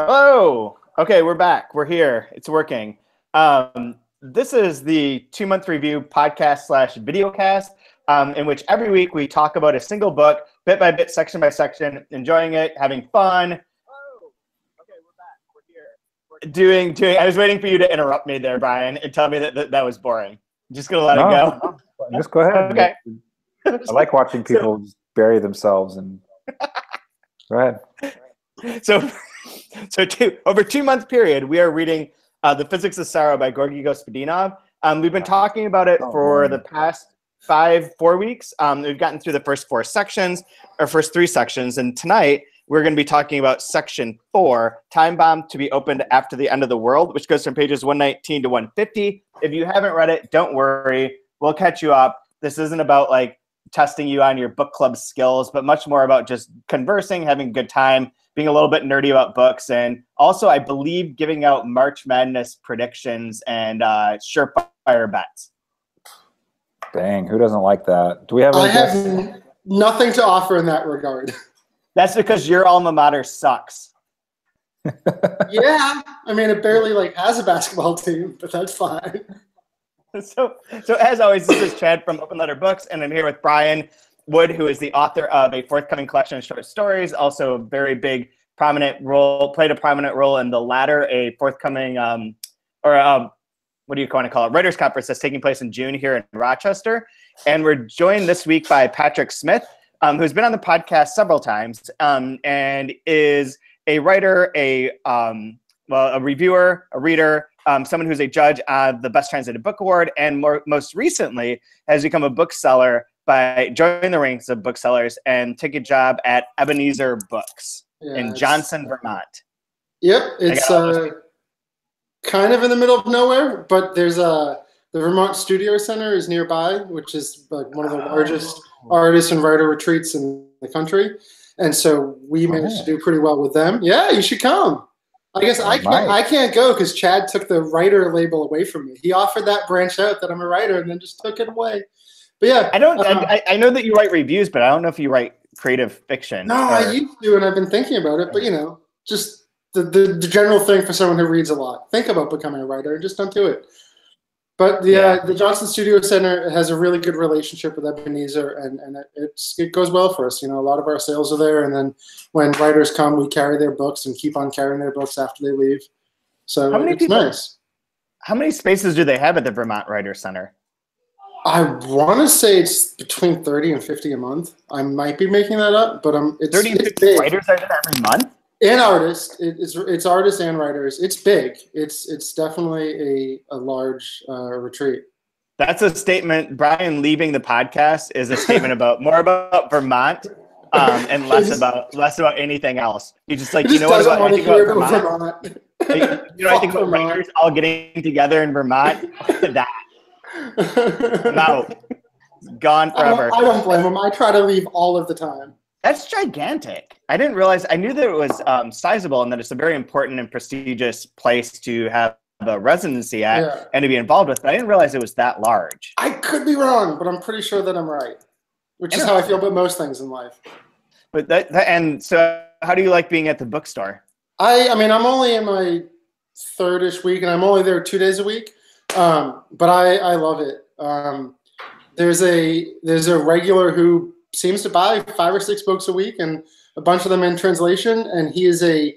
Hello. Okay, we're back. We're here. It's working. This is the 2-month review podcast / videocast, in which every week we talk about a single book, bit by bit, section by section, enjoying it, having fun. Oh, okay, we're back. We're here. Doing. I was waiting for you to interrupt me there, Brian, and tell me that was boring. I'm just gonna let it go. No, just go ahead. Okay. I like watching people just bury themselves and. Go ahead. So over 2-month period, we are reading The Physics of Sorrow by Georgi Gospodinov. We've been talking about it for the past 4 weeks. We've gotten through the first 3 sections, and tonight we're going to be talking about section 4, Time Bomb to be opened after the end of the world, which goes from pages 119 to 150. If you haven't read it, don't worry. We'll catch you up. This isn't about like testing you on your book club skills, but much more about just conversing, having a good time, being a little bit nerdy about books, and also, I believe, giving out March Madness predictions and surefire bets. Dang, who doesn't like that? Do we have? I have nothing to offer in that regard. That's because your alma mater sucks. Yeah, I mean, it barely has a basketball team, but that's fine. So as always, this is Chad from Open Letter Books, and I'm here with Brian Wood, who is the author of a forthcoming collection of short stories, also a very big, played a prominent role in The Ladder, a forthcoming, what do you want to call it, Writers' Conference that's taking place in June here in Rochester. And we're joined this week by Patrick Smith, who's been on the podcast several times, and is a writer, a reviewer, a reader, someone who's a judge on the Best Translated Book Award, and most recently has become a bookseller by joining the ranks of booksellers and take a job at Ebenezer Books in Johnson, Vermont. Yep, it's kind of in the middle of nowhere, but there's the Vermont Studio Center is nearby, which is one of the largest artist and writer retreats in the country, and so we managed to do pretty well with them. Yeah, you should come. I guess I can't go because Chad took the writer label away from me. He offered that branch out that I'm a writer and then just took it away. But yeah, I know that you write reviews, but I don't know if you write creative fiction. No, I used to, and I've been thinking about it. But just the general thing for someone who reads a lot: think about becoming a writer, and just don't do it. But the Johnson Studio Center has a really good relationship with Ebenezer, and it goes well for us. A lot of our sales are there, and then when writers come, we carry their books and keep on carrying their books after they leave. So it's nice. How many spaces do they have at the Vermont Writers Center? I want to say it's between 30 and 50 a month. I might be making that up, but it's 30 and 50 writers are there every month? And artists. It's artists and writers. It's big. It's definitely a large retreat. That's a statement. Brian leaving the podcast is a statement more about Vermont and less about anything else. He's just like, I think about Vermont. I think about writers all getting together in Vermont. That. No. Gone forever. I don't blame him. I try to leave all of the time. That's gigantic. I didn't realize. I knew that it was sizable and that it's a very important and prestigious place to have a residency at and to be involved with, but I didn't realize it was that large. I could be wrong, but I'm pretty sure that I'm right, which is how I feel about most things in life. But and so how do you like being at the bookstore? I mean, I'm only in my 3rd-ish week, and I'm only there 2 days a week, but I love it. There's a regular who seems to buy 5 or 6 books a week, and a bunch of them in translation. And he is a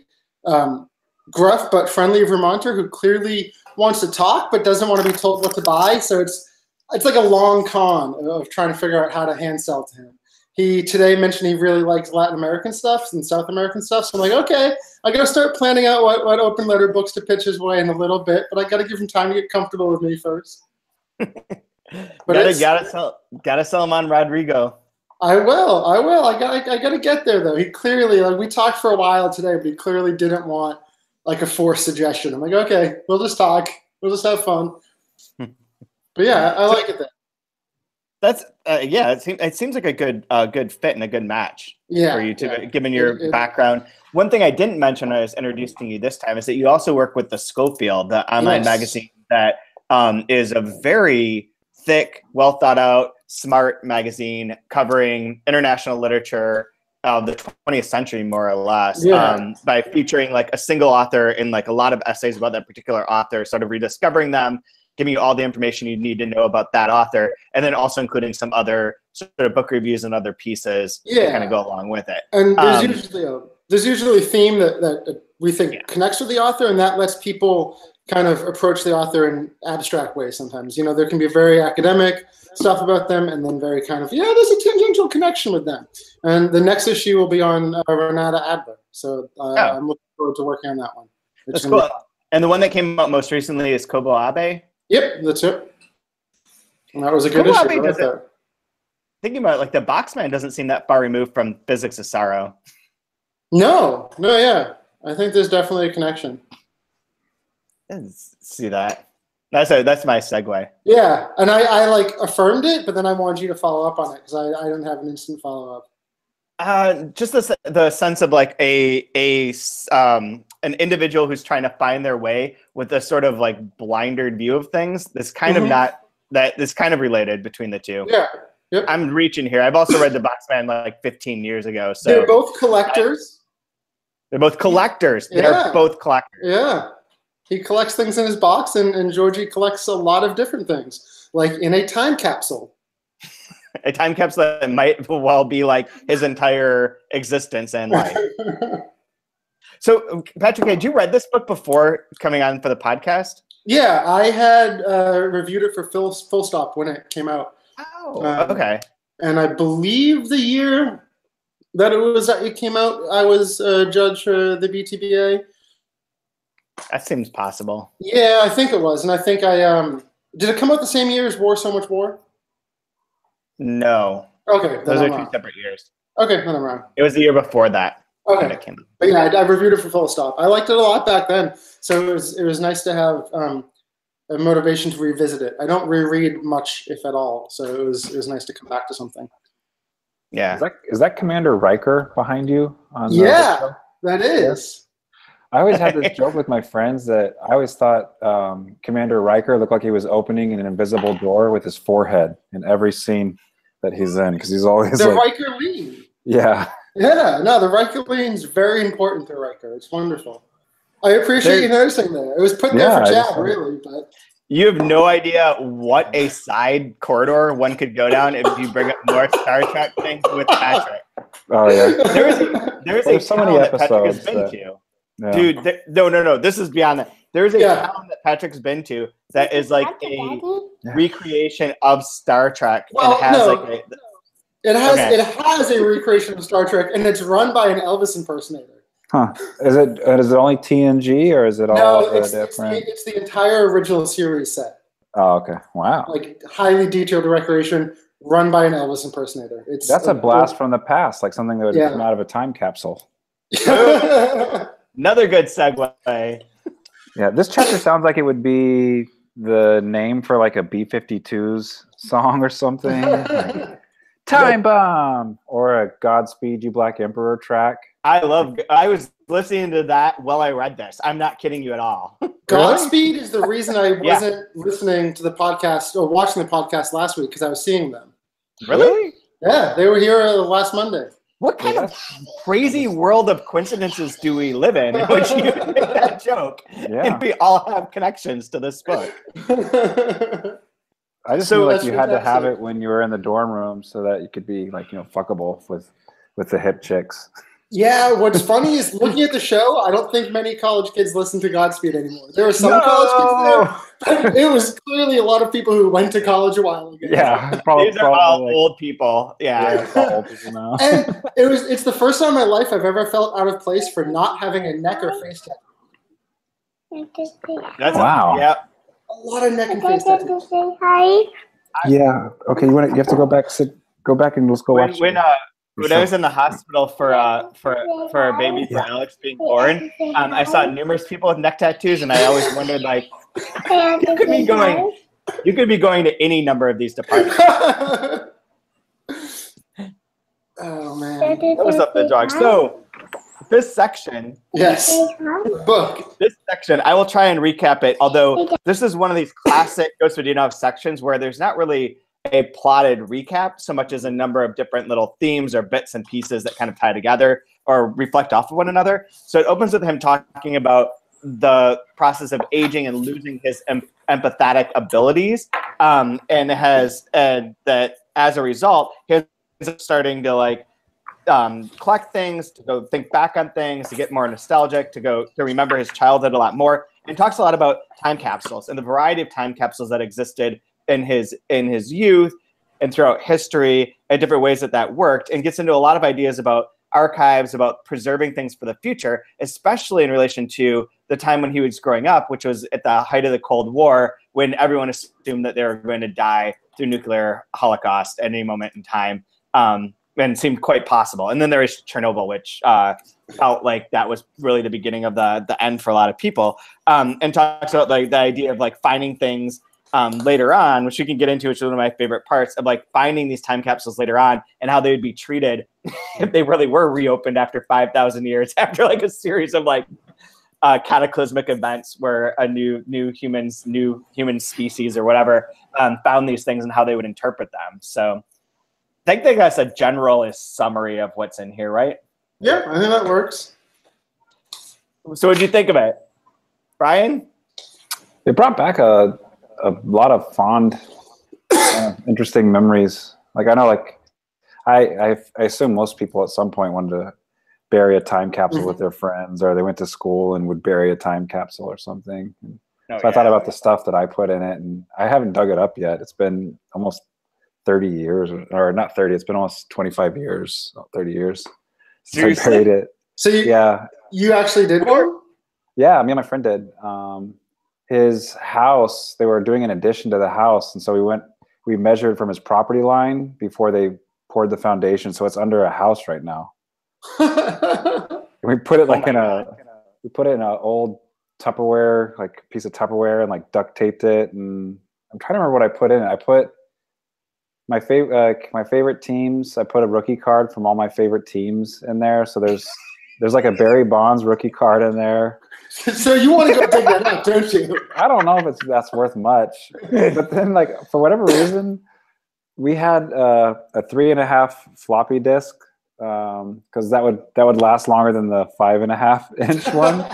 gruff but friendly Vermonter who clearly wants to talk but doesn't want to be told what to buy. So it's like a long con of trying to figure out how to hand sell to him. He today mentioned he really likes Latin American stuff and South American stuff. So I'm like, okay, I got to start planning out what open letter books to pitch his way in a little bit, but I got to give him time to get comfortable with me first. But gotta sell him on Rodrigo. I will. I gotta get there though. He clearly, we talked for a while today, but he clearly didn't want a forced suggestion. I'm like, okay, we'll just talk. We'll just have fun. But yeah, I like it then. That's it seems like a good fit and a good match for you given your background. One thing I didn't mention when I was introducing you this time is that you also work with the Schofield, the online magazine that is a very thick, well thought out, smart magazine covering international literature the 20th century, more or less, Yeah. by featuring like a single author in like a lot of essays about that particular author, sort of rediscovering them, giving you all the information you need to know about that author, and then also including some other sort of book reviews and other pieces to kind of go along with it. And there's usually a theme that we think connects with the author, and that lets people kind of approach the author in abstract ways sometimes. You know, there can be very academic stuff about them, and then very kind of, there's a tangential connection with them. And the next issue will be on Renata Adler. So I'm looking forward to working on that one. That's cool. And the one that came out most recently is Kobo Abe? Yep, that's it. And that was a good issue. Right there. Thinking about it, like the Boxman doesn't seem that far removed from Physics of Sorrow. No, yeah. I think there's definitely a connection. Let's see that. That's my segue. Yeah, and I like affirmed it, but then I wanted you to follow up on it because I didn't have an instant follow up. Just the sense of like an individual who's trying to find their way with a sort of like blindered view of things. This kind of this kind of related between the two. Yeah. Yep. I'm reaching here. I've also read the Boxman like 15 years ago. So they're both collectors. They're both collectors. Yeah. They're both collectors. Yeah. He collects things in his box, and Georgi collects a lot of different things, like in a time capsule. A time capsule that might well be like his entire existence and life. So, Patrick, had you read this book before coming on for the podcast? Yeah, I had reviewed it for Full Stop when it came out. Oh, okay. And I believe the year that it came out, I was a judge for the BTBA. That seems possible. Yeah, I think it was. And I think did it come out the same year as War, So Much War? No. Okay. Those are two separate years. Okay, then I'm wrong. It was the year before that. Okay. But yeah, I reviewed it for Full Stop. I liked it a lot back then. So it was nice to have a motivation to revisit it. I don't reread much, if at all. So it was nice to come back to something. Yeah. Is that Commander Riker behind you? Yeah, that is. I always had this joke with my friends that I always thought Commander Riker looked like he was opening an invisible door with his forehead in every scene that he's in, because he's always the like, Riker lean. Yeah. Yeah, no, the Riker lean is very important to Riker. It's wonderful. I appreciate you noticing that. It was put there for Chad, really, but you have no idea what a side corridor one could go down if you bring up more Star Trek things with Patrick. Oh yeah. There's so many episodes that Patrick has been to. Yeah. Dude, no. This is beyond that. There's a town that Patrick's been to that is like a recreation of Star Trek. Well, it has a recreation of Star Trek, and it's run by an Elvis impersonator. Huh? Is it only TNG, or is it all different? It's the entire original series set. Oh, okay. Wow. Like highly detailed recreation run by an Elvis impersonator. That's a blast from the past, like something that would come out of a time capsule. Another good segue. Yeah, this chapter sounds like it would be the name for like a B-52's song or something. Like, Time Bomb, or a Godspeed You Black Emperor track. I was listening to that while I read this. I'm not kidding you at all. Godspeed is the reason I wasn't listening to the podcast or watching the podcast last week, because I was seeing them. Really? Yeah, they were here last Monday. What kind of crazy world of coincidences do we live in which you make that joke and we all have connections to this book? I just feel like you had to have it when you were in the dorm room so that you could be like, fuckable with the hip chicks. Yeah, what's funny is looking at the show, I don't think many college kids listen to Godspeed anymore. There were some college kids there, but it was clearly a lot of people who went to college a while ago. Yeah, these are all old people. Yeah, all old people now. And it's the first time in my life I've ever felt out of place for not having a neck or face tattoo. Wow. Yeah. A lot of neck and face tattoos. Hi. Yeah. Okay. You have to go back. Go back and let's go watch. When I was in the hospital for a baby for Alex being born, I saw numerous people with neck tattoos, and I always wondered, like, you could be going to any number of these departments. Oh man, what's up, the dog? So this section, book. This section, I will try and recap it. Although this is one of these classic Gospodinov sections where there's not really a plotted recap so much as a number of different little themes or bits and pieces that kind of tie together or reflect off of one another. So it opens with him talking about the process of aging and losing his empathetic abilities, and that as a result, he's starting to like collect things, to go think back on things, to get more nostalgic, to remember his childhood a lot more, and talks a lot about time capsules and the variety of time capsules that existed in his youth and throughout history, and different ways that worked, and gets into a lot of ideas about archives, about preserving things for the future, especially in relation to the time when he was growing up, which was at the height of the Cold War, when everyone assumed that they were going to die through nuclear holocaust at any moment in time, and seemed quite possible. And then there is Chernobyl, which felt like that was really the beginning of the end for a lot of people, and talks about like the idea of like finding things later on, which we can get into, which is one of my favorite parts, of like finding these time capsules later on and how they would be treated if they really were reopened after 5,000 years, after like a series of like cataclysmic events where a new human species or whatever found these things, and how they would interpret them. So I think that's a generalist summary of what's in here, right? Yeah, I think that works. So what'd you think of it, Brian? It brought back a lot of fond, interesting memories. Like I know, like I assume most people at some point wanted to bury a time capsule with their friends, or they went to school and would bury a time capsule or something. I thought about the stuff that I put in it, and I haven't dug it up yet. It's been almost 30 years, or not 30. It's been almost 25 years, 30 years since I buried it. So you actually did one? Yeah, me and my friend did. His house, they were doing an addition to the house, and so we measured from his property line before they poured the foundation, so it's under a house right now. We put it like we put it in an old Tupperware, like piece of Tupperware, and like duct taped it. And I'm trying to remember what I put in it. I put my favorite teams. I put a rookie card from all my favorite teams in there. So there's like a Barry Bonds rookie card in there. So you want to go dig that up, don't you? I don't know if that's worth much, but then like for whatever reason, we had a 3.5 floppy disk, because that would last longer than the 5.5-inch one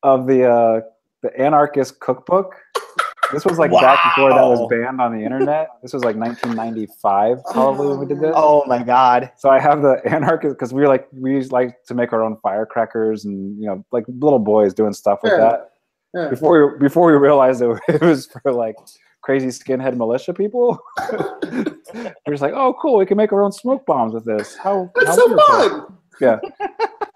of the Anarchist Cookbook. This was like back before that was banned on the internet. This was like 1995 probably when we did this. Oh my God. So I have the Anarchist, because we like to make our own firecrackers and, you know, like little boys doing stuff with that. Yeah. Before we realized it was for like crazy skinhead militia people. We're just like, oh cool, we can make our own smoke bombs with this. That's so fun. Yeah.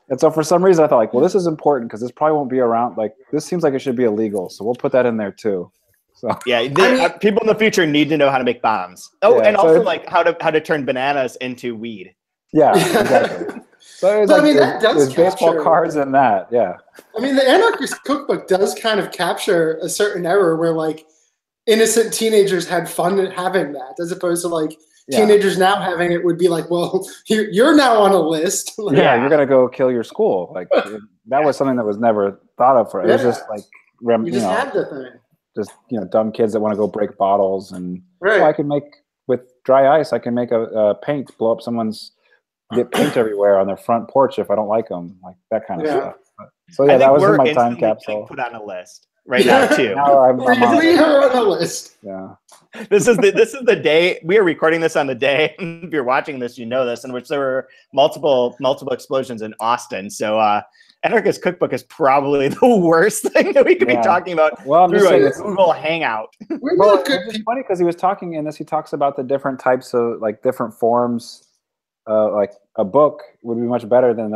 And so for some reason I thought like, well, this is important because this probably won't be around. Like this seems like it should be illegal, so we'll put that in there too. So yeah, people in the future need to know how to make bombs. Oh, yeah, and also like how to turn bananas into weed. Yeah, exactly. So it was there's baseball cards and that. Yeah. I mean, the Anarchist Cookbook does kind of capture a certain era where like innocent teenagers had fun at having that, as opposed to like teenagers now having it would be like, well, you're now on a list. Like, you're gonna go kill your school. Like that was something that was never thought of for it. It was just like you just had the thing. Just dumb kids that want to go break bottles, and I can make with dry ice. I can make a paint, blow up get paint everywhere on their front porch if I don't like them, like that kind of stuff. So yeah, that was in my time capsule. Put on a list right now too. Now I'm on a list. Yeah. This is the day we are recording this on the day. If you're watching this, you know this, in which there were multiple explosions in Austin. So Anarchist Cookbook is probably the worst thing that we could be talking about through a Google Hangout. Well, it's funny because he was talking in this. He talks about the different types of like different forms. Like a book would be much better than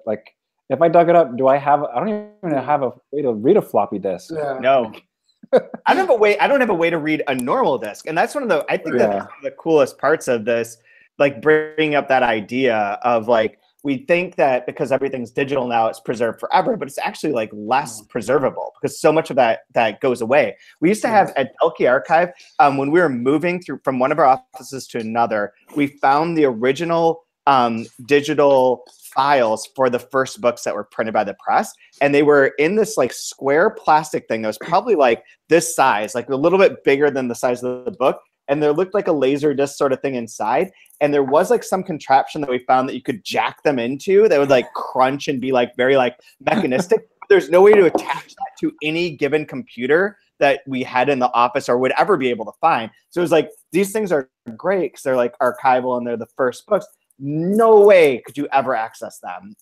like if I dug it up. I don't even have a way to read a floppy disk. Yeah. No. I don't have a way to read a normal disk, and that's that's one of the coolest parts of this, like bringing up that idea of like we think that because everything's digital now it's preserved forever, but it's actually like less preservable because so much of that goes away. We used to have at Elke Archive, when we were moving through from one of our offices to another, we found the original digital files for the first books that were printed by the press, and they were in this like square plastic thing that was probably like this size, like a little bit bigger than the size of the book, and there looked like a laser disc sort of thing inside. And there was like some contraption that we found that you could jack them into that would like crunch and be like very like mechanistic. There's no way to attach that to any given computer that we had in the office or would ever be able to find. So it was like, these things are great because they're like archival and they're the first books. No way could you ever access them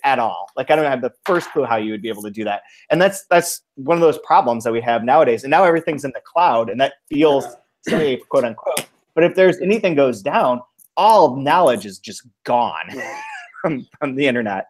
at all. Like, I don't have the first clue how you would be able to do that. And that's one of those problems that we have nowadays. And now everything's in the cloud, and that feels safe, quote unquote. But if there's anything goes down, all knowledge is just gone from the internet.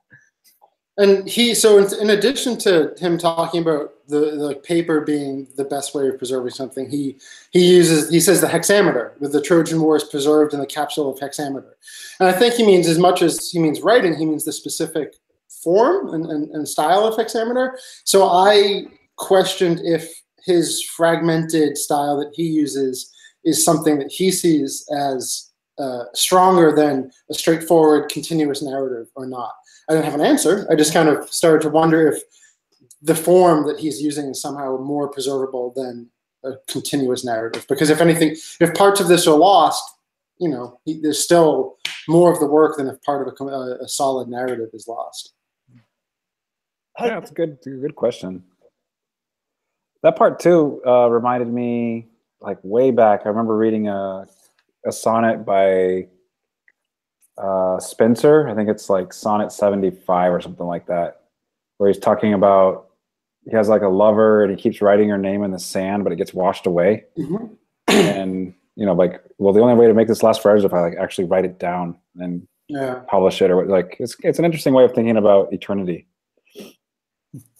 And so in addition to him talking about the paper being the best way of preserving something, he says the hexameter, with the Trojan War is preserved in the capsule of hexameter. And I think he means, as much as he means writing, he means the specific form and style of hexameter. So I questioned if his fragmented style that he uses is something that he sees as stronger than a straightforward continuous narrative or not. I didn't have an answer. I just kind of started to wonder if the form that he's using is somehow more preservable than a continuous narrative. Because if anything, if parts of this are lost, you know, there's still more of the work than if part of a solid narrative is lost. Yeah, that's a good question. That part too reminded me, like way back, I remember reading a sonnet by Spencer. I think it's like Sonnet 75 or something like that, where he's talking about, he has like a lover and he keeps writing her name in the sand, but it gets washed away. Mm-hmm. And, you know, like, well, the only way to make this last forever is if I like actually write it down and publish it, or like, it's an interesting way of thinking about eternity.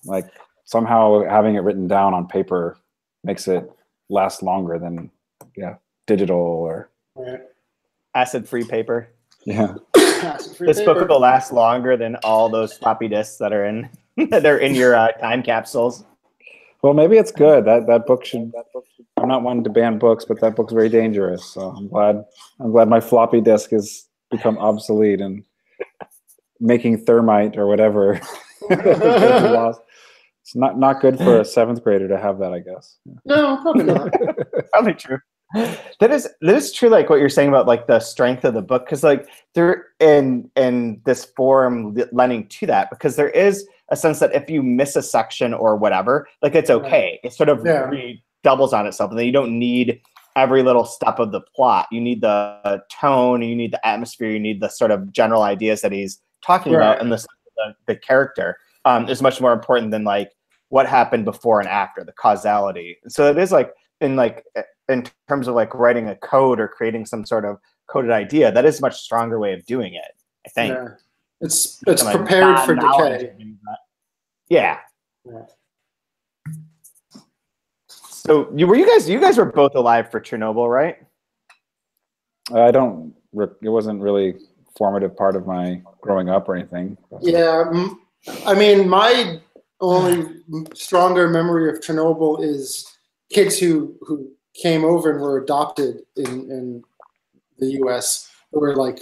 Like, somehow having it written down on paper makes it last longer than digital or acid-free paper. Yeah. This book will last longer than all those floppy disks that are in your time capsules. Well, maybe it's good. That book should. I'm not one to ban books, but that book's very dangerous. So I'm glad my floppy disk has become obsolete and making thermite or whatever. It's not good for a 7th grader to have that, I guess. No, probably not. Probably true. That is true, like what you're saying about like the strength of the book, because like they're in this form lending to that, because there is a sense that if you miss a section or whatever, like it's okay. It sort of doubles on itself, and then you don't need every little step of the plot. You need the tone, you need the atmosphere, you need the sort of general ideas that he's talking about, and the character is much more important than like what happened before and after, the causality. So it is like in terms of like writing a code or creating some sort of coded idea, that is a much stronger way of doing it, I think. Yeah. It's prepared for decay. Yeah. So you guys were both alive for Chernobyl, right? It wasn't really formative part of my growing up or anything. Yeah. I mean, my only stronger memory of Chernobyl is kids who came over and were adopted in the U.S. who were like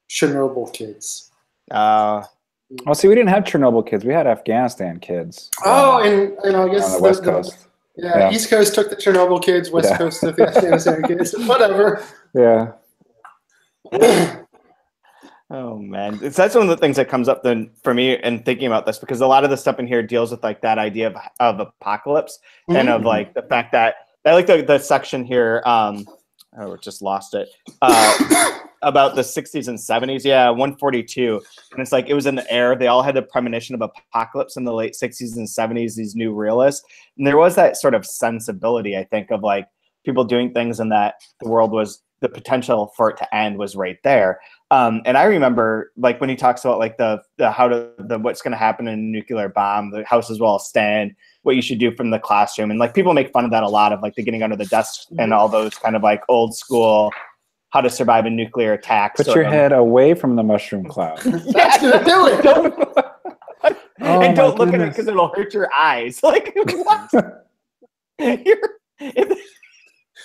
Chernobyl kids. Well, see, we didn't have Chernobyl kids. We had Afghanistan kids. And I guess on the West Coast. Yeah, East Coast took the Chernobyl kids, West Coast took the Afghanistan kids. Whatever. Yeah. Oh man, that's one of the things that comes up then for me in thinking about this, because a lot of the stuff in here deals with like that idea of apocalypse and of like the fact that I like the section here. Just lost it. About the 60s and 70s. Yeah, 142. And it's like it was in the air. They all had the premonition of apocalypse in the late 60s and 70s, these new realists. And there was that sort of sensibility, I think, of like people doing things and that the world was, the potential for it to end was right there. And I remember like when he talks about like what's going to happen in a nuclear bomb, the houses will all stand, what you should do from the classroom. And like people make fun of that a lot, of like the getting under the desk and all those kind of like old school, how to survive a nuclear attack. Put your head away from the mushroom cloud. That's going to do it. Don't look at it because it'll hurt your eyes. Like, what?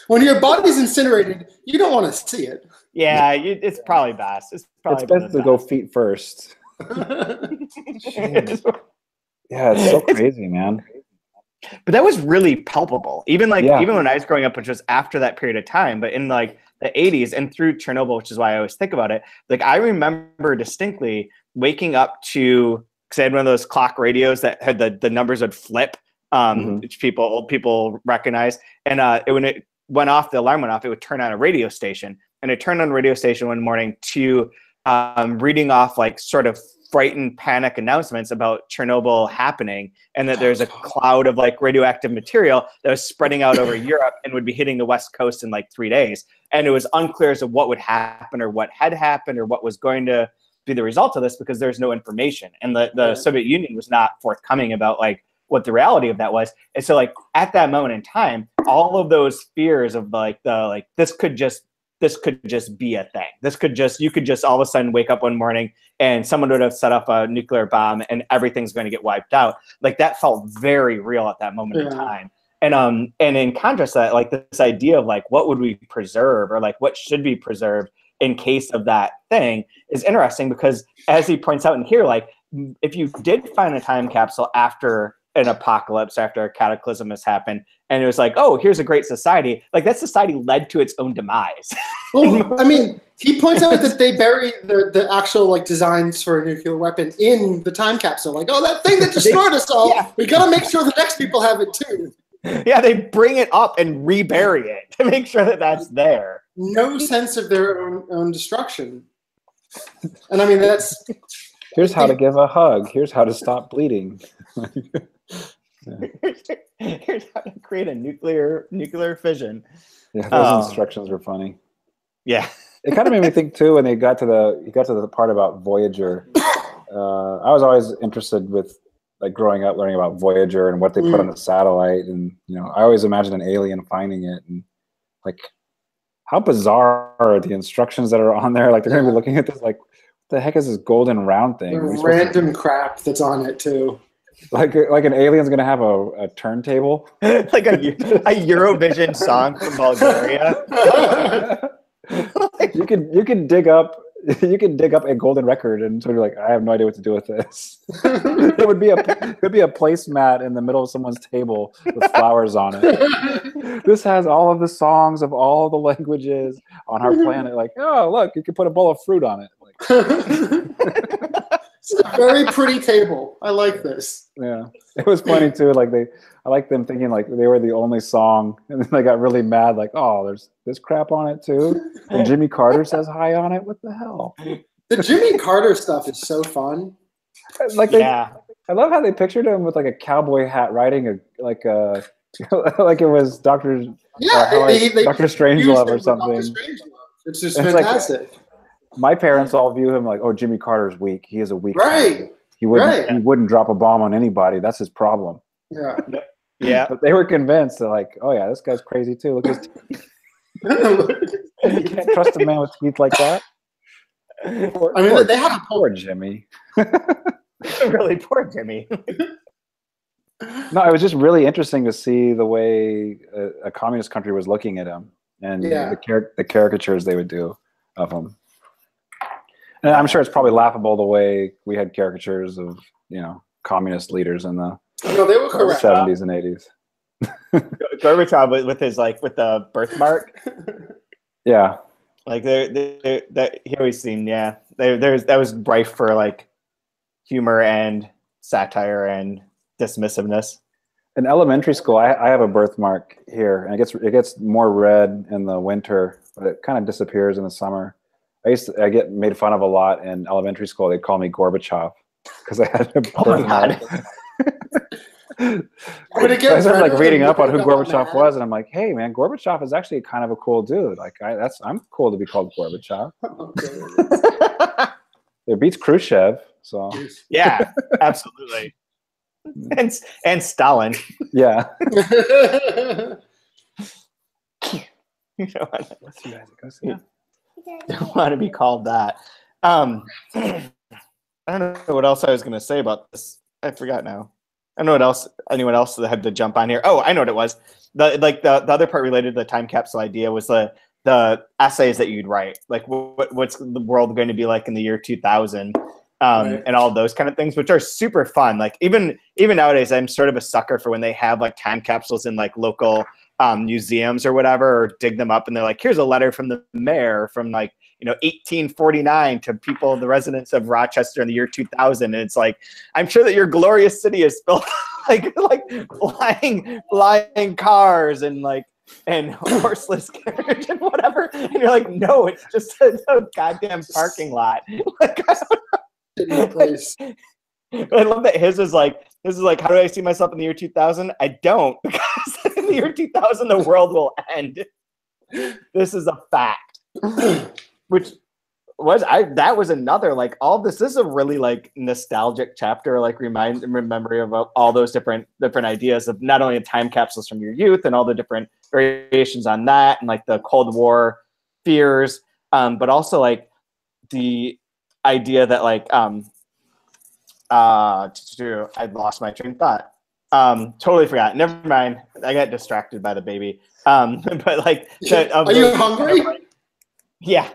When your body's incinerated, you don't want to see it. Yeah, it's probably best. It's best to go feet first. Yeah, it's so crazy, man. But that was really palpable. Even Yeah. even when I was growing up, which was after that period of time, but in like the 80s and through Chernobyl, which is why I always think about it. Like I remember distinctly waking up to, because I had one of those clock radios that had the numbers would flip, which old people recognize. And when it went off, the alarm went off, it would turn on a radio station. And it turned on a radio station one morning to reading off like sort of frightened panic announcements about Chernobyl happening, and that there's a cloud of like radioactive material that was spreading out over Europe and would be hitting the West Coast in like 3 days. And it was unclear as to what would happen or what had happened or what was going to be the result of this, because there's no information. And the Soviet Union was not forthcoming about like what the reality of that was. And so like at that moment in time, all of those fears of like this could just be a thing. You could just all of a sudden wake up one morning and someone would have set up a nuclear bomb and everything's going to get wiped out. Like that felt very real at that moment in time. And in contrast to that, like this idea of like, what would we preserve, or like what should be preserved in case of that thing, is interesting, because as he points out in here, like if you did find a time capsule after an apocalypse, after a cataclysm has happened, and it was like, oh, here's a great society, like that society led to its own demise. Well, I mean, he points out that they bury the actual like designs for a nuclear weapon in the time capsule. Like, oh, that thing that destroyed us all, we gotta make sure the next people have it too. Yeah, they bring it up and rebury it to make sure that that's there. No sense of their own destruction. And I mean, that's... Here's how to give a hug. Here's how to stop bleeding. Here's how to create a nuclear fission. Yeah, those instructions were funny. Yeah. It kind of made me think too when he got to the part about Voyager. I was always interested with, like, growing up learning about Voyager and what they put on the satellite, and I always imagined an alien finding it, and like how bizarre are the instructions that are on there. Like they're gonna be looking at this like, what the heck is this golden round thing? Random crap that's on it too. Like an alien's gonna have a turntable, like a Eurovision song from Bulgaria. You can dig up a golden record and sort of like, I have no idea what to do with this. It would be a placemat in the middle of someone's table with flowers on it. This has all of the songs of all the languages on our planet. Like, oh look, you can put a bowl of fruit on it. Like, it's a very pretty table. I like this. Yeah, it was funny too. Like I like them thinking like they were the only song, and then they got really mad. Like, oh, there's this crap on it too, and Jimmy Carter says hi on it. What the hell? The Jimmy Carter stuff is so fun. Like, I love how they pictured him with like a cowboy hat, riding like it was Dr. Dr. Strangelove or something. It's just fantastic. Like, my parents all view him like, oh, Jimmy Carter's weak. He is a weak guy. He wouldn't drop a bomb on anybody. That's his problem. Yeah. Yeah. But they were convinced. They're like, oh yeah, this guy's crazy too. Look at his teeth. You can't trust a man with teeth like that. They have a poor Jimmy. Really poor Jimmy. No, it was just really interesting to see the way a communist country was looking at him, and the caricatures they would do of him. And I'm sure it's probably laughable the way we had caricatures of, communist leaders in the 70s and 80s. Gorbachev with his with the birthmark. Yeah. Like he always seemed, that was rife for like humor and satire and dismissive-ness. In elementary school, I have a birthmark here, and it gets more red in the winter, but it kind of disappears in the summer. I get made fun of a lot in elementary school. They'd call me Gorbachev because I had a birthmark. I started like reading up on who Gorbachev was, and I'm like, hey man, Gorbachev is actually kind of a cool dude. Like I'm cool to be called Gorbachev. It beats Khrushchev, so yeah, absolutely. And Stalin. Yeah. Don't want to be called that. I don't know what else I was going to say about this. I forgot now. I don't know what else. Anyone else that had to jump on here? Oh, I know what it was. The other part related to the time capsule idea was the essays that you'd write. Like, what's the world going to be like in the year 2000? Right. and all those kind of things, which are super fun. Like even nowadays, I'm sort of a sucker for when they have like time capsules in like local museums or whatever, or dig them up and they're like, here's a letter from the mayor from like, 1849 to people, the residents of Rochester in the year 2000. And it's like, I'm sure that your glorious city is built like flying cars and horseless carriage and whatever. And you're like, no, it's just a goddamn parking lot. Like, I love that his is like, how do I see myself in the year 2000? I don't, because in the year 2000, the world will end. This is a fact. Which that was another, like, all this is a really like nostalgic chapter, like memory of all those different ideas of not only time capsules from your youth and all the different variations on that and like the Cold War fears, but also like the idea that like I lost my train of thought. Totally forgot. Never mind. I got distracted by the baby. But like, are you hungry? Yeah.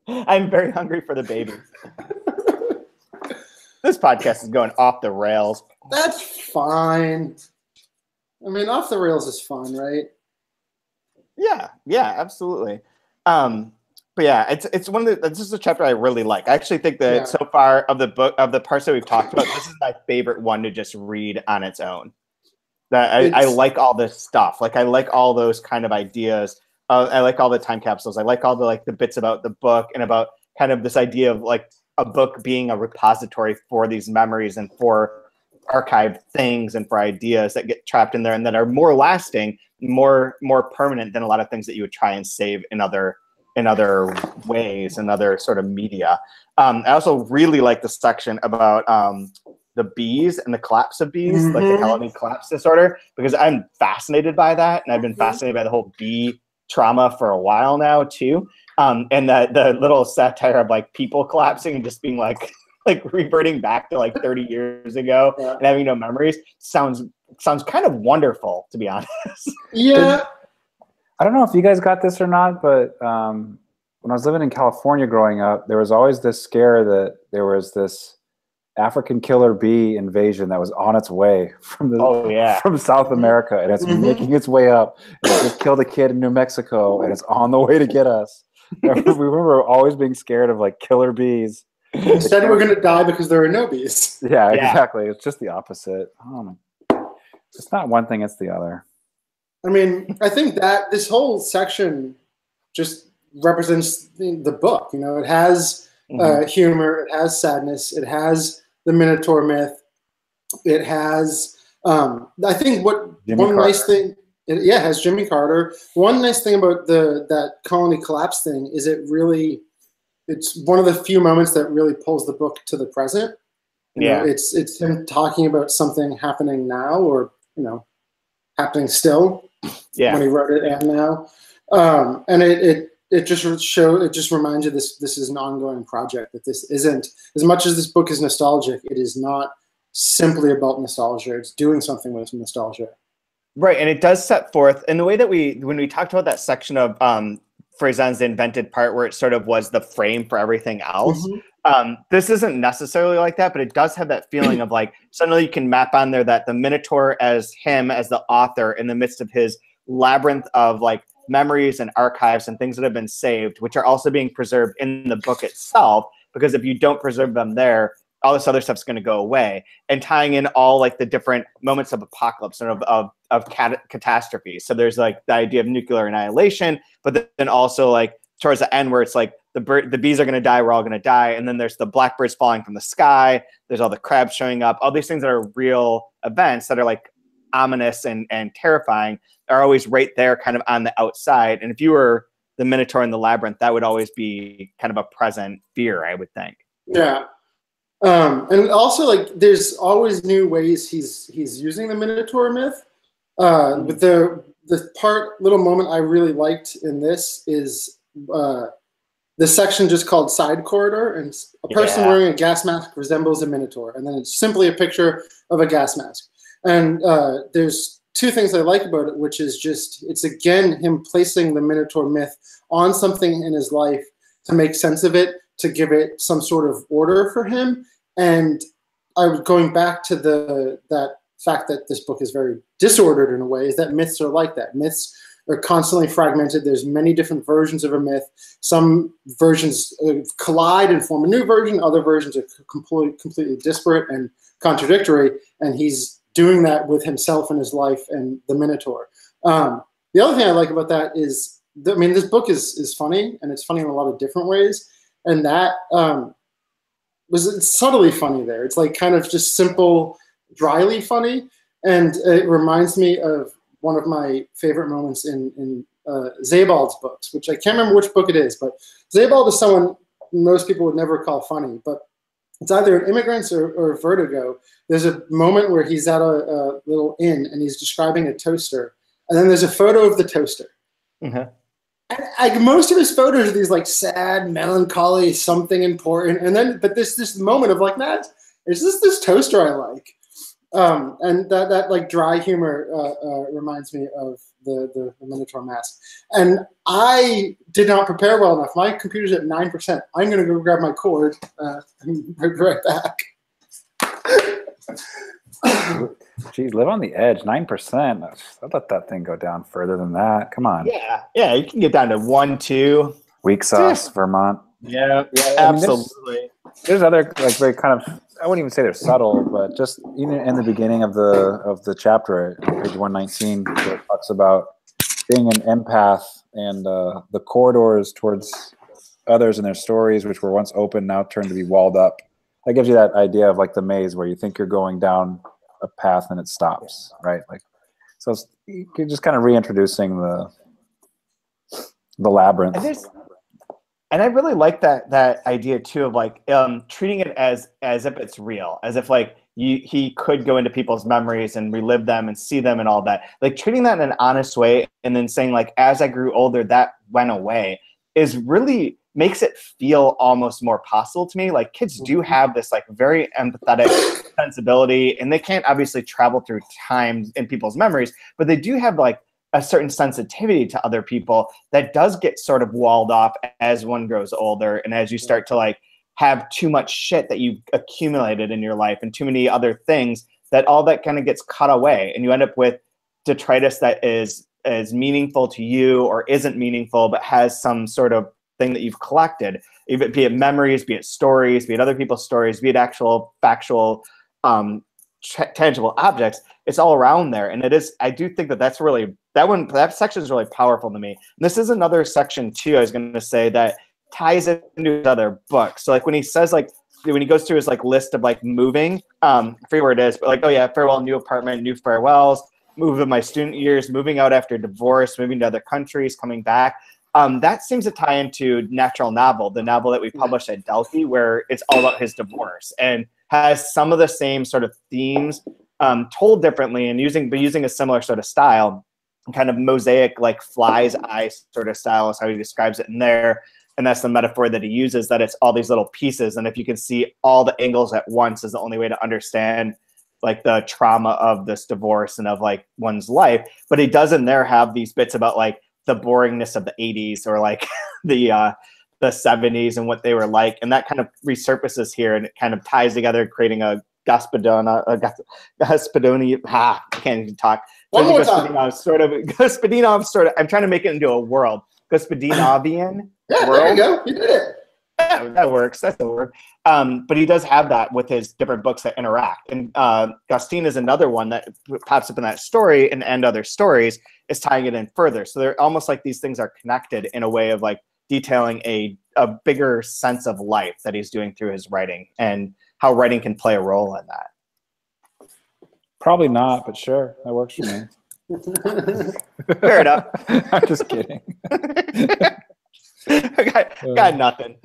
I'm very hungry for the baby. This podcast is going off the rails. That's fine. I mean, off the rails is fun, right? Yeah, absolutely. But yeah, it's one of this is a chapter I really like. I actually think that so far of the book, of the parts that we've talked about, this is my favorite one to just read on its own. That I like all this stuff. Like I like all those kind of ideas. I like all the time capsules. I like all the bits about the book and about kind of this idea of like a book being a repository for these memories and for archived things and for ideas that get trapped in there and that are more lasting, more permanent than a lot of things that you would try and save in other ways, in other sort of media. I also really like the section about the bees and the collapse of bees, like the colony collapse disorder, because I'm fascinated by that, and I've been fascinated by the whole bee trauma for a while now too. And the little satire of like people collapsing and just being like reverting back to like 30 years ago and having no memories sounds kind of wonderful, to be honest. Yeah. I don't know if you guys got this or not, but when I was living in California growing up, there was always this scare that there was this African killer bee invasion that was on its way from from South America, and it's making its way up. And it just killed a kid in New Mexico, and it's on the way to get us. We remember always being scared of like killer bees. Instead, we're going to die because there are no bees. Yeah, exactly. It's just the opposite. It's not one thing; it's the other. I mean, I think that this whole section just represents the book. It has humor, it has sadness, it has the Minotaur myth, it has. I think nice thing. It has Jimmy Carter. One nice thing about that colony collapse thing is it's one of the few moments that really pulls the book to the present. It's him talking about something happening now, or happening still. Yeah. When he wrote it and now, and it just reminds you this is an ongoing project. That this isn't, as much as this book is nostalgic, it is not simply about nostalgia. It's doing something with nostalgia. Right, and it does set forth in the way that when we talked about that section of Freizen's The Invented Part, where it sort of was the frame for everything else. This isn't necessarily like that, but it does have that feeling of like suddenly you can map on there that the Minotaur as him as the author in the midst of his labyrinth of like memories and archives and things that have been saved, which are also being preserved in the book itself, because if you don't preserve them there, all this other stuff's going to go away, and tying in all like the different moments of apocalypse and of catastrophe. So there's like the idea of nuclear annihilation, but then also like towards the end where it's like the bees are going to die, we're all going to die, and then there's the blackbirds falling from the sky, there's all the crabs showing up, all these things that are real events that are like ominous and terrifying are always right there kind of on the outside. And if you were the Minotaur in the labyrinth, that would always be kind of a present fear, I would think. Yeah. And also, like, there's always new ways he's using the Minotaur myth. But the little moment I really liked in this is the section just called Side Corridor, and a person wearing a gas mask resembles a Minotaur, and then it's simply a picture of a gas mask. And there's two things I like about it, which is just, it's again him placing the Minotaur myth on something in his life to make sense of it, to give it some sort of order for him. And I was going back to that fact that this book is very disordered in a way, is that myths are like that. Myths are constantly fragmented. There's many different versions of a myth. Some versions collide and form a new version. Other versions are completely disparate and contradictory. And he's doing that with himself and his life and the Minotaur. The other thing I like about that is, this book is funny, and it's funny in a lot of different ways. And that was subtly funny there. It's like kind of just simple, dryly funny. And it reminds me of one of my favorite moments in Sebald's books, which I can't remember which book it is, but Sebald is someone most people would never call funny, but it's either in Immigrants or Vertigo. There's a moment where he's at a little inn and he's describing a toaster, and then there's a photo of the toaster. Mm-hmm. And most of his photos are these like sad, melancholy, something important, and then but this moment of like, nah, is this toaster I like? And that like dry humor reminds me of the Minotaur Mask. And I did not prepare well enough. My computer's at 9%. I'm going to go grab my cord and be right back. Geez, live on the edge. 9%. I'd let that thing go down further than that. Come on. Yeah, you can get down to 1, 2. Weak sauce, Vermont. Yeah, absolutely. There's other like very kind of, I wouldn't even say they're subtle, but just even in the beginning of the chapter, on page 119, where it talks about being an empath and the corridors towards others and their stories, which were once open, now turned to be walled up. That gives you that idea of like the maze where you think you're going down a path and it stops, right? Like, so you're just kind of reintroducing the labyrinth. And I really like that idea too of like treating it as if it's real, as if like he could go into people's memories and relive them and see them and all that. Like treating that in an honest way, and then saying like, as I grew older, that went away, is really makes it feel almost more possible to me. Like kids do have this like very empathetic sensibility, and they can't obviously travel through time in people's memories, but they do have like a certain sensitivity to other people that does get sort of walled off as one grows older, and as you start to like have too much shit that you've accumulated in your life and too many other things, that all that kind of gets cut away, and you end up with detritus that is meaningful to you or isn't meaningful, but has some sort of thing that you've collected, even be it memories, be it stories, be it other people's stories, be it actual factual tangible objects. It's all around there, and it is. I do think that that section is really powerful to me. And this is another section too, I was going to say, that ties into his other books. So like when he says like, when he goes through his like list of like moving, I forget where it is, but like, oh yeah, farewell, new apartment, new farewells, move in my student years, moving out after divorce, moving to other countries, coming back. That seems to tie into Natural Novel, the novel that we published at Delphi, where it's all about his divorce and has some of the same sort of themes told differently and using a similar sort of style, kind of mosaic, like fly's eye sort of style is how he describes it in there. And that's the metaphor that he uses, that it's all these little pieces. And if you can see all the angles at once is the only way to understand like the trauma of this divorce and of like one's life. But he does in there have these bits about like the boringness of the 80s or like the 70s and what they were like. And that kind of resurfaces here, and it kind of ties together, creating a Gospodinov, I can't even talk. One more time. Gospodinov sort of, I'm trying to make it into a world. Gospodinovian yeah, world. There you go. You did it. Yeah, that works. That's the word. But he does have that with his different books that interact. And Gostin is another one that pops up in that story, and other stories is tying it in further. So they're almost like these things are connected in a way of like detailing a bigger sense of life that he's doing through his writing, and how writing can play a role in that. Probably not, but sure, that works for me. Fair enough. I'm just kidding. got nothing.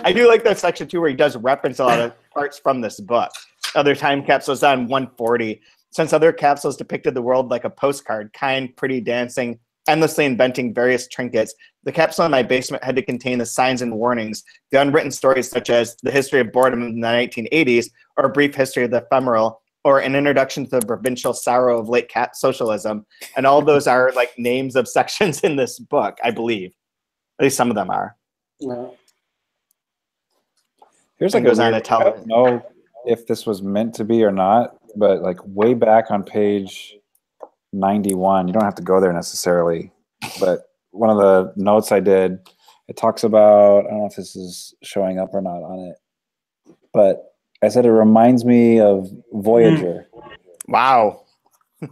I do like that section too, where he does reference a lot of parts from this book. Other time capsules on 140. Since other capsules depicted the world like a postcard, kind, pretty, dancing, endlessly inventing various trinkets, the capsule in my basement had to contain the signs and warnings, the unwritten stories such as the history of boredom in the 1980s, or a brief history of the ephemeral, or an introduction to the provincial sorrow of late cat socialism. And all those are like names of sections in this book, I believe. At least some of them are. Yeah. Here's and like goes on to tell I don't know if this was meant to be or not, but like way back on page 91, you don't have to go there necessarily, but one of the notes I did, it talks about, I don't know if this is showing up or not on it, but I said it reminds me of Voyager. Wow.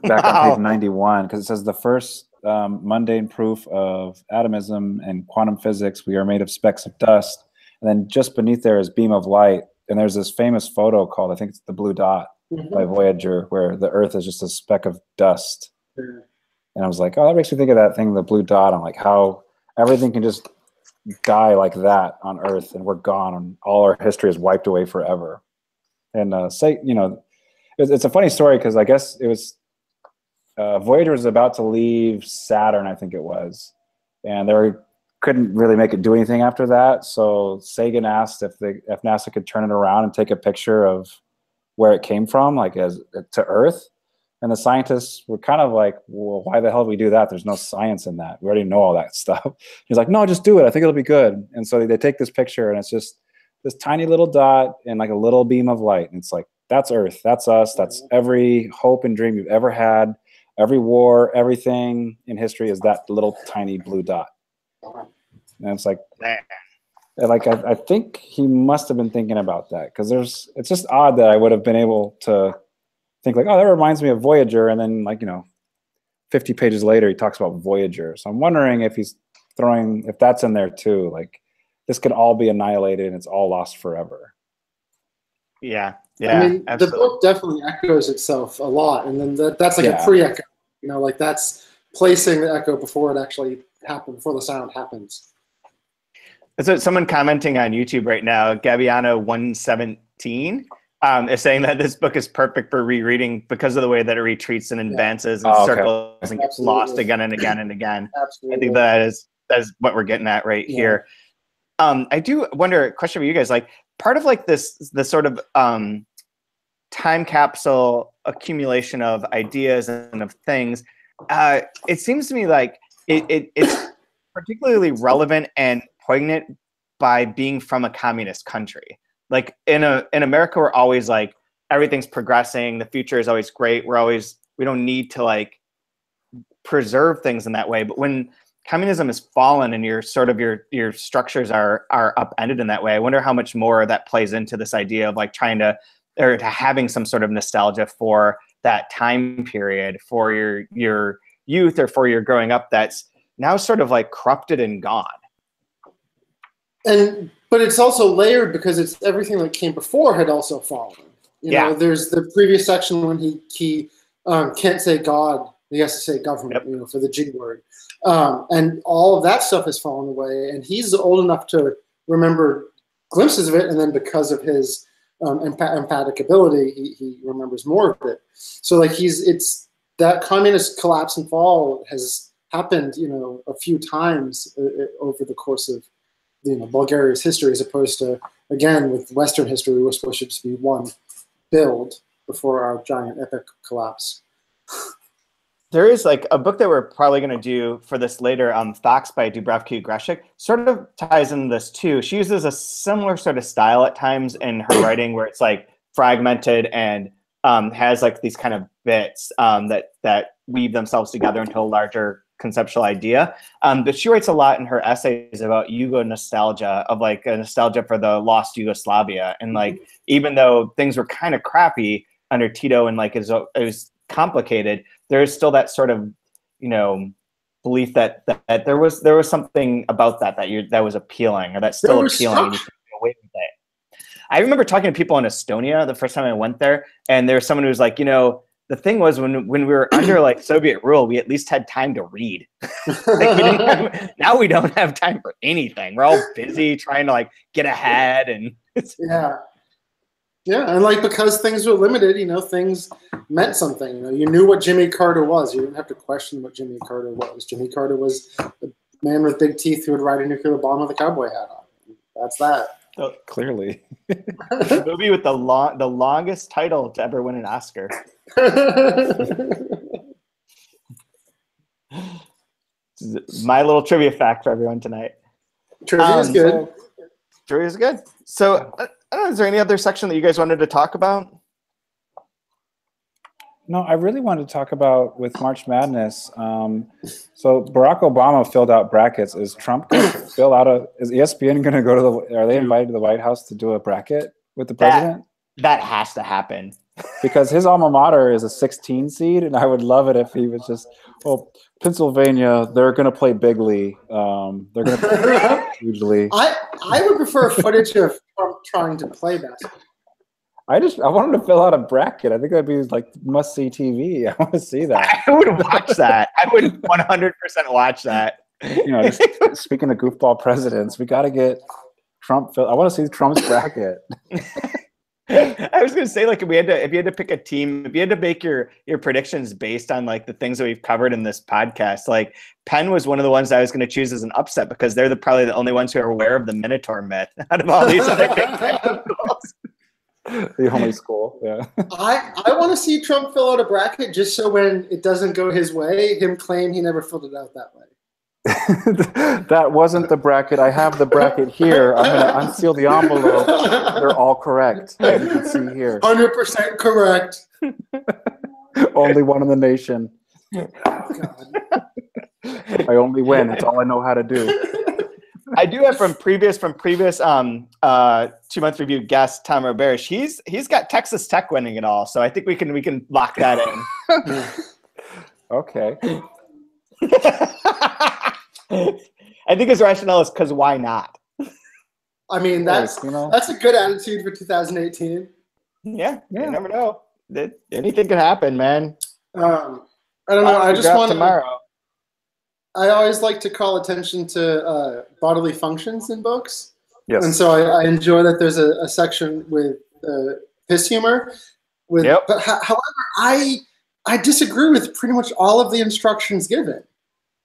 Back on page 91, because it says the first mundane proof of atomism and quantum physics, we are made of specks of dust. And then just beneath there is beam of light. And there's this famous photo called, I think it's the Blue Dot by Voyager, where the Earth is just a speck of dust. And I was like, oh, that makes me think of that thing, the Blue Dot. I'm like, how everything can just die like that on Earth and we're gone and all our history is wiped away forever. And it's a funny story because I guess it was Voyager was about to leave Saturn, I think it was, and they couldn't really make it do anything after that. So Sagan asked if NASA could turn it around and take a picture of where it came from, like as to Earth. And the scientists were kind of like, well, why the hell do we do that? There's no science in that. We already know all that stuff. He's like, no, just do it. I think it'll be good. And so they take this picture, and it's just this tiny little dot and like a little beam of light. And it's like, that's Earth. That's us. That's every hope and dream you've ever had. Every war, everything in history is that little tiny blue dot. And it's like, I think he must have been thinking about that, because it's just odd that I would have been able to think like, oh, that reminds me of Voyager. And then 50 pages later, he talks about Voyager. So I'm wondering if he's if that's in there too. Like, this could all be annihilated and it's all lost forever. Yeah. I mean, absolutely. the book definitely echoes itself a lot, and then that's like a pre-echo. Like that's placing the echo before it actually happened, before the sound happens. So someone commenting on YouTube right now, Gabiano117, is saying that this book is perfect for rereading because of the way that it retreats and advances and circles and gets lost again and again and again. Absolutely. I think that is what we're getting at right here. I do wonder, a question for you guys, like part of like this sort of time capsule accumulation of ideas and of things, it seems to me like it's particularly relevant and poignant by being from a communist country. Like in America, we're always like, everything's progressing, the future is always great, we don't need to like preserve things in that way. But when communism has fallen and your structures are upended in that way, I wonder how much more that plays into this idea of like trying to, or to having some sort of nostalgia for that time period, for your youth or for your growing up that's now sort of like corrupted and gone. But it's also layered because it's everything that came before had also fallen. You know, there's the previous section when he can't say God, he has to say government, for the G word. And all of that stuff has fallen away, and he's old enough to remember glimpses of it, and then because of his empathic ability, he remembers more of it. So like it's that communist collapse and fall has happened, a few times over the course of Bulgaria's history, as opposed to, again, with Western history, we were supposed to just be one build before our giant epic collapse. There is like a book that we're probably going to do for this later, Facts by Dubravka Greshik, sort of ties in this too. She uses a similar sort of style at times in her writing where it's like fragmented and has like these kind of bits that weave themselves together into a larger conceptual idea. But she writes a lot in her essays about Yugo nostalgia, of like a nostalgia for the lost Yugoslavia. And like, even though things were kind of crappy under Tito and like it was complicated, there is still that sort of, belief that there was something about that was appealing, or that's still appealing. And you can get away with it. I remember talking to people in Estonia the first time I went there, and there was someone who was like, the thing was when we were under like Soviet rule, we at least had time to read. Like now we don't have time for anything. We're all busy trying to like get ahead, and and like because things were limited, things meant something. You knew what Jimmy Carter was. You didn't have to question what Jimmy Carter was. Jimmy Carter was a man with big teeth who would ride a nuclear bomb with a cowboy hat on. That's that. Oh, clearly. The movie with the longest title to ever win an Oscar. My little trivia fact for everyone tonight. Trivia is good. Trivia is good. So don't know. Is there any other section that you guys wanted to talk about? No, I really wanted to talk about with March Madness. So Barack Obama filled out brackets. Is Trump going to fill out is ESPN going to go to are they invited to the White House to do a bracket with the president? That has to happen. Because his alma mater is a 16 seed, and I would love it if he was just, Pennsylvania, they're going to play bigly. They're going to play hugely. I would prefer footage of Trump trying to play basketball. I want him to fill out a bracket. I think that'd be like must-see TV. I want to see that. I would watch that. I would 100% watch that. Just speaking of goofball presidents, we got to get Trump. I want to see Trump's bracket. I was going to say, like, if you had to pick a team, if you had to make your predictions based on like the things that we've covered in this podcast, like Penn was one of the ones I was going to choose as an upset because they're probably the only ones who are aware of the Minotaur myth out of all these other big schools. The only school, yeah. I want to see Trump fill out a bracket just so when it doesn't go his way, him claim he never filled it out that way. That wasn't the bracket. I have the bracket here. I'm going to unseal the envelope. They're all correct. As you can see here. 100% correct. Only one in the nation. Oh, God. I only win. It's all I know how to do. I do have from previous 2-month review guest Tom Roberish. He's got Texas Tech winning it all, so I think we can lock that in. Okay. I think his rationale is because why not? I mean, that's a good attitude for 2018. Yeah. You never know. Anything can happen, man. I don't know. I just want tomorrow. I always like to call attention to bodily functions in books. Yes. And so I enjoy that there's a section with piss humor. Yep. But however, I disagree with pretty much all of the instructions given.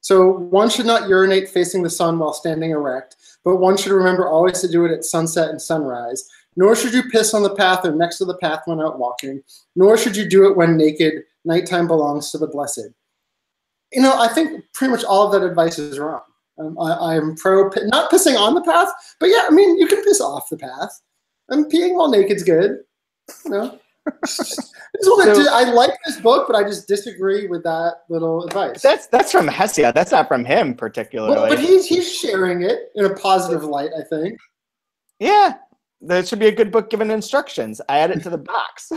So one should not urinate facing the sun while standing erect, but one should remember always to do it at sunset and sunrise. Nor should you piss on the path or next to the path when out walking. Nor should you do it when naked. Nighttime belongs to the blessed. I think pretty much all of that advice is wrong. I'm pro not pissing on the path, but yeah, I mean, you can piss off the path. And peeing while naked's good. I like this book, but I just disagree with that little advice. That's from Hessia. That's not from him particularly. Well, but he's sharing it in a positive light, I think. Yeah, that should be a good book given instructions. I add it to the box.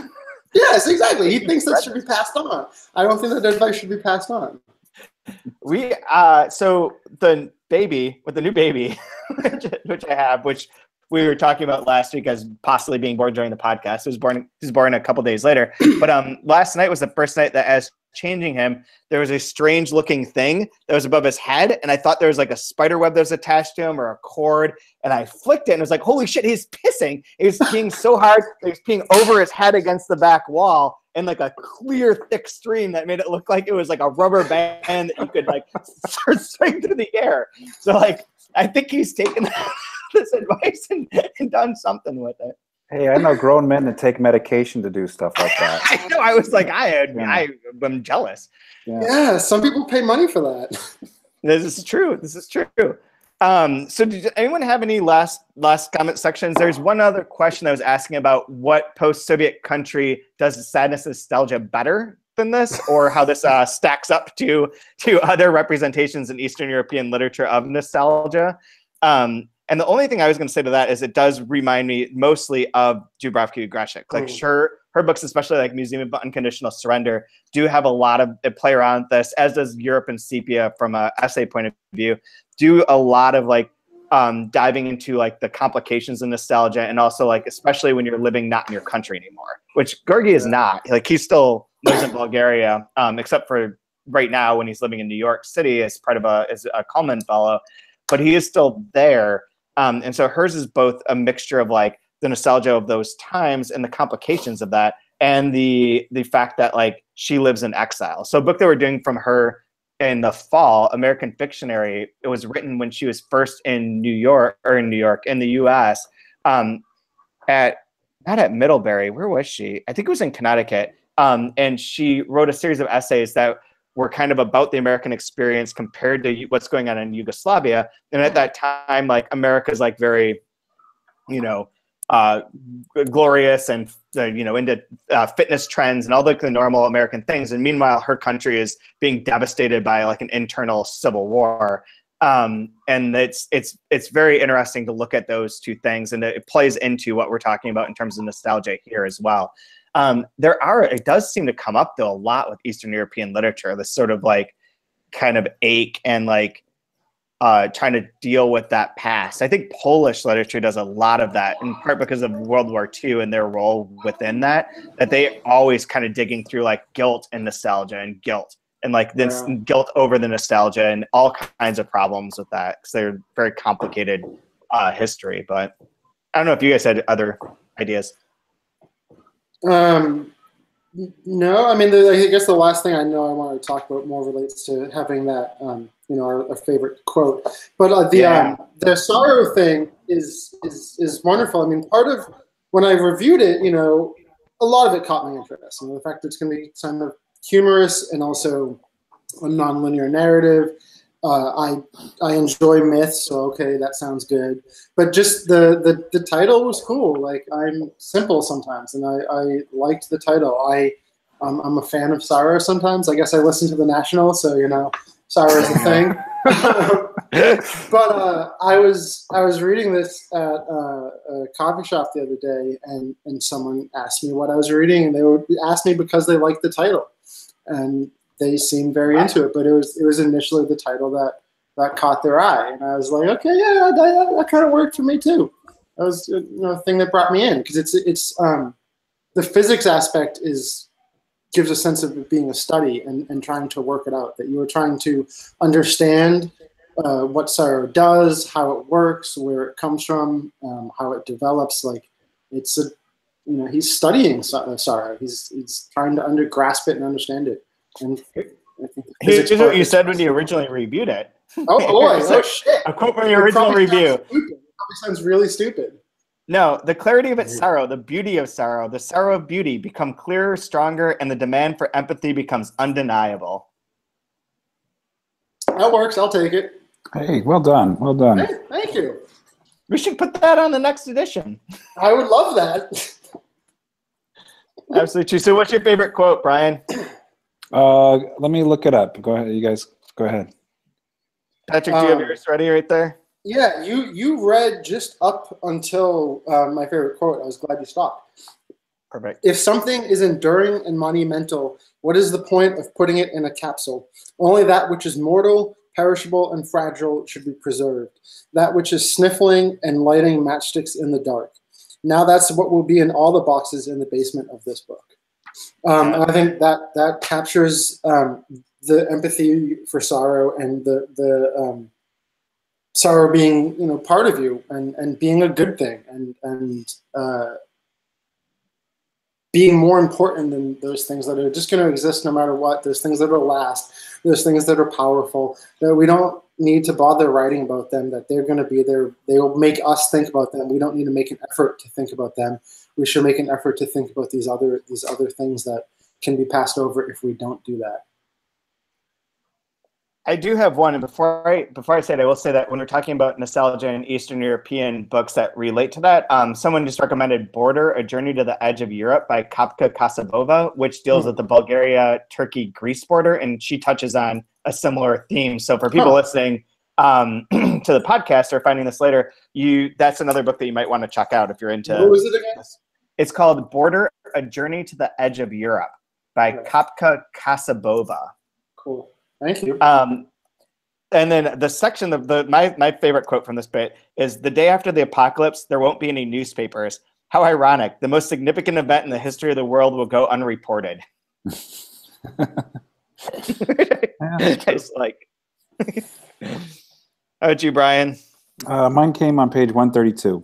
Yes, exactly. He thinks that should be passed on. I don't think that advice should be passed on. So the baby with the new baby, which I have, which we were talking about last week as possibly being born during the podcast. He was born a couple days later. But last night was the first night that as changing him, there was a strange looking thing that was above his head. And I thought there was like a spider web that was attached to him or a cord. And I flicked it and it was like, holy shit, he's pissing. He was peeing so hard that he was peeing over his head against the back wall in like a clear, thick stream that made it look like it was like a rubber band that you could like swing through the air. So like, I think he's taken this advice and done something with it. Hey, I know grown men that take medication to do stuff like that. I know. I was like, I'm jealous. Yeah, some people pay money for that. This is true. So did anyone have any last comment sections? There's one other question I was asking about what post-Soviet country does sadness and nostalgia better than this, or how this stacks up to other representations in Eastern European literature of nostalgia. And the only thing I was going to say to that is it does remind me mostly of Dubravka Greshik. Like, sure, her books, especially like Museum of Unconditional Surrender, do have a lot of play around this, as does Europe and Sepia from an essay point of view, do a lot of like diving into like the complications of nostalgia, and also like, especially when you're living not in your country anymore, which Georgi is not. Like, he still lives in Bulgaria, except for right now when he's living in New York City as part of as a Cullman fellow, but he is still there. And so hers is both a mixture of like the nostalgia of those times and the complications of that, and the fact that like she lives in exile. So a book that we're doing from her in the fall, American Fictionary, it was written when she was first in the US, not at Middlebury. Where was she? I think it was in Connecticut. And she wrote a series of essays that were kind of about the American experience compared to what's going on in Yugoslavia. And at that time, like, America's like very, glorious and into fitness trends and all the normal American things. And meanwhile, her country is being devastated by like an internal civil war. And it's very interesting to look at those two things, and it plays into what we're talking about in terms of nostalgia here as well. It does seem to come up though a lot with Eastern European literature, this sort of like kind of ache and like trying to deal with that past. I think Polish literature does a lot of that, in part because of World War II and their role within that they always kind of digging through like guilt and nostalgia and guilt and like this guilt over the nostalgia and all kinds of problems with that, because they're very complicated history. But I don't know if you guys had other ideas. No, I mean, I guess the last thing I want to talk about more relates to having that, our favorite quote. But the sorrow thing is wonderful. I mean, part of when I reviewed it, a lot of it caught my interest. And the fact that it's going to be kind of humorous and also a nonlinear narrative. I enjoy myths, so okay, that sounds good. But just the title was cool. Like, I'm simple sometimes, and I liked the title. I'm a fan of sorrow sometimes. I guess I listen to the National, so sorrow is a thing. But I was reading this at a coffee shop the other day, and someone asked me what I was reading, and they would ask me because they liked the title, and they seemed very into it. But it was initially the title that caught their eye, and I was like, okay, yeah, that kind of worked for me too. That was a thing that brought me in, because it's the physics aspect gives a sense of it being a study and trying to work it out, that you are trying to understand what sorrow does, how it works, where it comes from, how it develops. Like, it's he's studying sorrow. He's trying to grasp it and understand it. And I think here's what you said when you originally reviewed it. Oh boy! Oh shit! A quote from your original review. It probably sounds really stupid. No, the clarity of its sorrow, the beauty of sorrow, the sorrow of beauty become clearer, stronger, and the demand for empathy becomes undeniable. That works. I'll take it. Hey, well done. Well done. Hey, thank you. We should put that on the next edition. I would love that. Absolutely true. So what's your favorite quote, Brian? Let me look it up. Go ahead. You guys go ahead. Patrick, do you have yours ready right there? Yeah, you read just up until my favorite quote. I was glad you stopped. Perfect. If something is enduring and monumental, what is the point of putting it in a capsule? Only that which is mortal, perishable, and fragile should be preserved. That which is sniffling and lighting matchsticks in the dark. Now that's what will be in all the boxes in the basement of this book. And I think that captures the empathy for sorrow, and the sorrow being part of you, and being a good thing, and being more important than those things that are just going to exist no matter what. There's things that will last. There's things that are powerful that we don't need to bother writing about them, that they're going to be there. They will make us think about them. We don't need to make an effort to think about them. We should make an effort to think about these other things that can be passed over if we don't do that. I do have one, and before I say it, I will say that when we're talking about nostalgia and Eastern European books that relate to that, someone just recommended Border, A Journey to the Edge of Europe by Kapka Kasabova, which deals with the Bulgaria-Turkey-Greece border, and she touches on a similar theme. So for people listening to the podcast or finding this later, that's another book that you might want to check out if you're into. What was it again? It's called Border, A Journey to the Edge of Europe by Kapka Kasabova. Cool. Thank you. And then the section of my favorite quote from this bit is, "The day after the apocalypse, there won't be any newspapers. How ironic. The most significant event in the history of the world will go unreported." It's like, how about you, Brian? Mine came on page 132.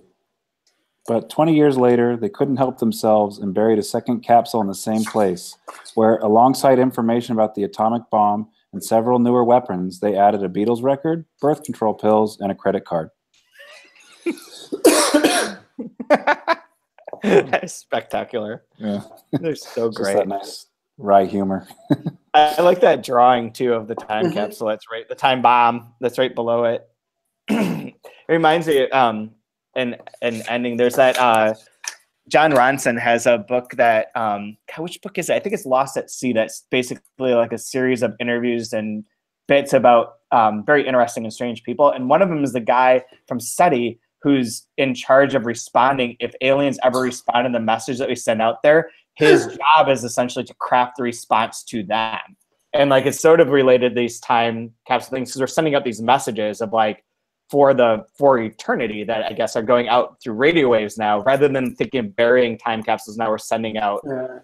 But 20 years later, they couldn't help themselves and buried a second capsule in the same place, where alongside information about the atomic bomb and several newer weapons, they added a Beatles record, birth control pills, and a credit card. That's spectacular. Yeah. They're so Just great. that nice wry humor. I like that drawing, too, of the time capsule. That's right. The time bomb that's right below it. It reminds me, an ending. There's that John Ronson has a book that which book is it? I think it's Lost at Sea. That's basically like a series of interviews and bits about very interesting and strange people. And one of them is the guy from SETI who's in charge of responding. If aliens ever respond to the message that we send out there, his job is essentially to craft the response to them. And like it's sort of related to these time capsule things because we're sending out these messages of like for eternity that I guess are going out through radio waves now, rather than thinking of burying time capsules. Now we're sending out things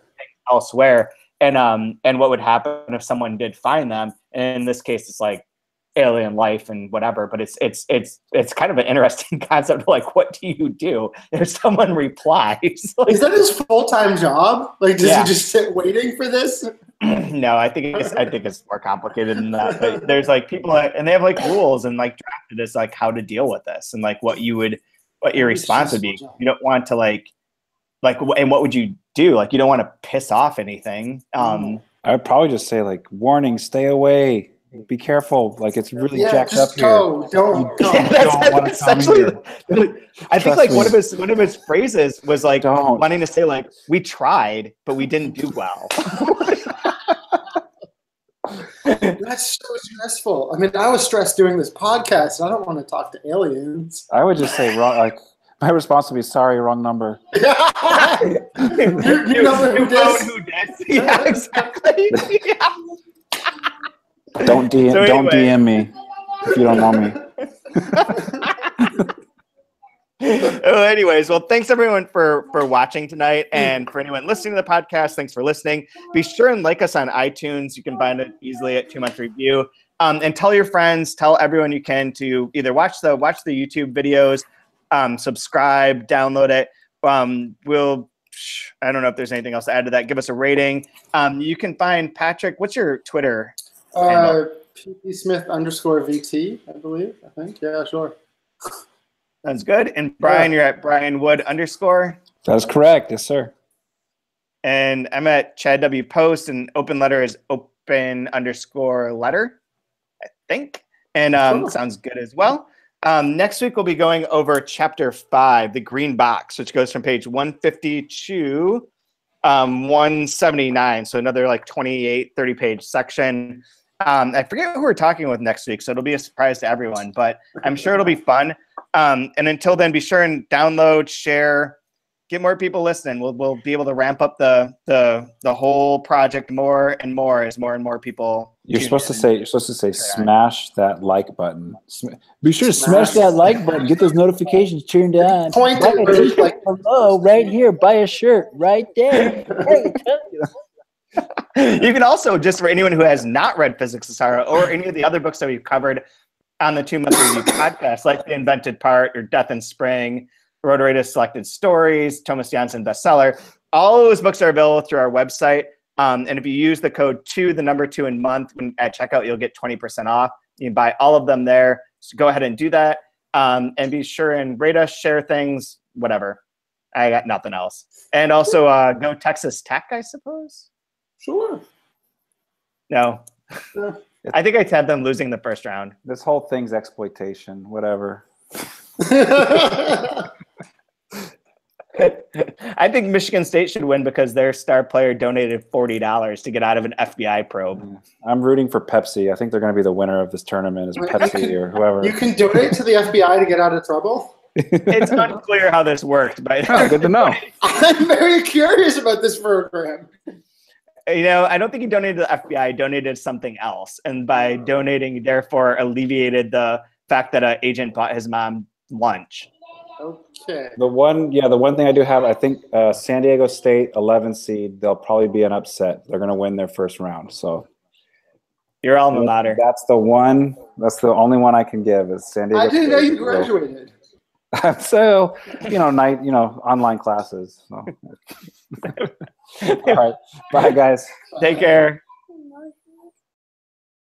elsewhere. And what would happen if someone did find them? And in this case, it's like alien life and whatever. But it's kind of an interesting concept. Like, what do you do if someone replies? Like, is that his full-time job? Like, does he just sit waiting for this? No, I think it's more complicated than that. But there's like people and they have like rules and like drafted as like how to deal with this and like what your response would be. You don't want to like and what would you do? Like you don't want to piss off anything. I would probably just say like, warning, stay away. Be careful. Like it's really jacked up here. Don't go. That's essentially. I think like one of his phrases was like wanting to say like, we tried, but we didn't do well. That's so stressful. I mean, I was stressed doing this podcast. I don't want to talk to aliens. I would just say wrong. Like my response would be, sorry, wrong number. New number who dis? Yeah, exactly. Yeah. Don't DM me if you don't know me. Anyways, well, thanks everyone for watching tonight, and for anyone listening to the podcast, thanks for listening. Be sure and like us on iTunes. You can find it easily at 2 Month Review. And tell your friends, tell everyone you can to either watch the YouTube videos, subscribe, download it. I don't know if there's anything else to add to that. Give us a rating. You can find Patrick. What's your Twitter? pp_smith_vt, I believe. I think. Yeah, sure. Sounds good. And Brian, you're at Brian Wood _. That is correct. Yes, sir. And I'm at Chad W. Post, and Open Letter is open_letter, I think. And sounds good as well. Next week, we'll be going over Chapter 5, The Green Box, which goes from page 150 to 179. So another like 28, 30-page section. I forget who we're talking with next week, so it'll be a surprise to everyone, but I'm sure it'll be fun. And until then, be sure and download, share, get more people listening. We'll be able to ramp up the whole project more and more as more and more people. You're supposed to say smash that like button. Be sure to smash that like button. Get those notifications turned on. Point like hello right here. Buy a shirt right there. Hey, you can also, just for anyone who has not read Physics of Sorrow or any of the other books that we've covered on the 2 Month Review podcast, like The Invented Part or Death in Spring, Rotoratus Selected Stories, Thomas Janssen bestseller, all those books are available through our website. And if you use the code 2 in month at checkout, you'll get 20% off. You can buy all of them there. So go ahead and do that. And be sure and rate us, share things, whatever. I got nothing else. And also go Texas Tech, I suppose. Sure. No. I think I had them losing the first round. This whole thing's exploitation, whatever. I think Michigan State should win because their star player donated $40 to get out of an FBI probe. I'm rooting for Pepsi. I think they're going to be the winner of this tournament is Pepsi or whoever. You can donate to the FBI to get out of trouble? It's unclear how this worked, but good to know. I'm very curious about this program. You know, I don't think he donated to the FBI. He donated something else. And by donating, therefore, alleviated the fact that an agent bought his mom lunch. Okay. The one thing I do have, I think San Diego State, 11 seed, they'll probably be an upset. They're going to win their first round. So your alma mater. That's the one. That's the only one I can give is San Diego I didn't State. know you graduated. So, online classes. So. All right. Bye, guys. Take care.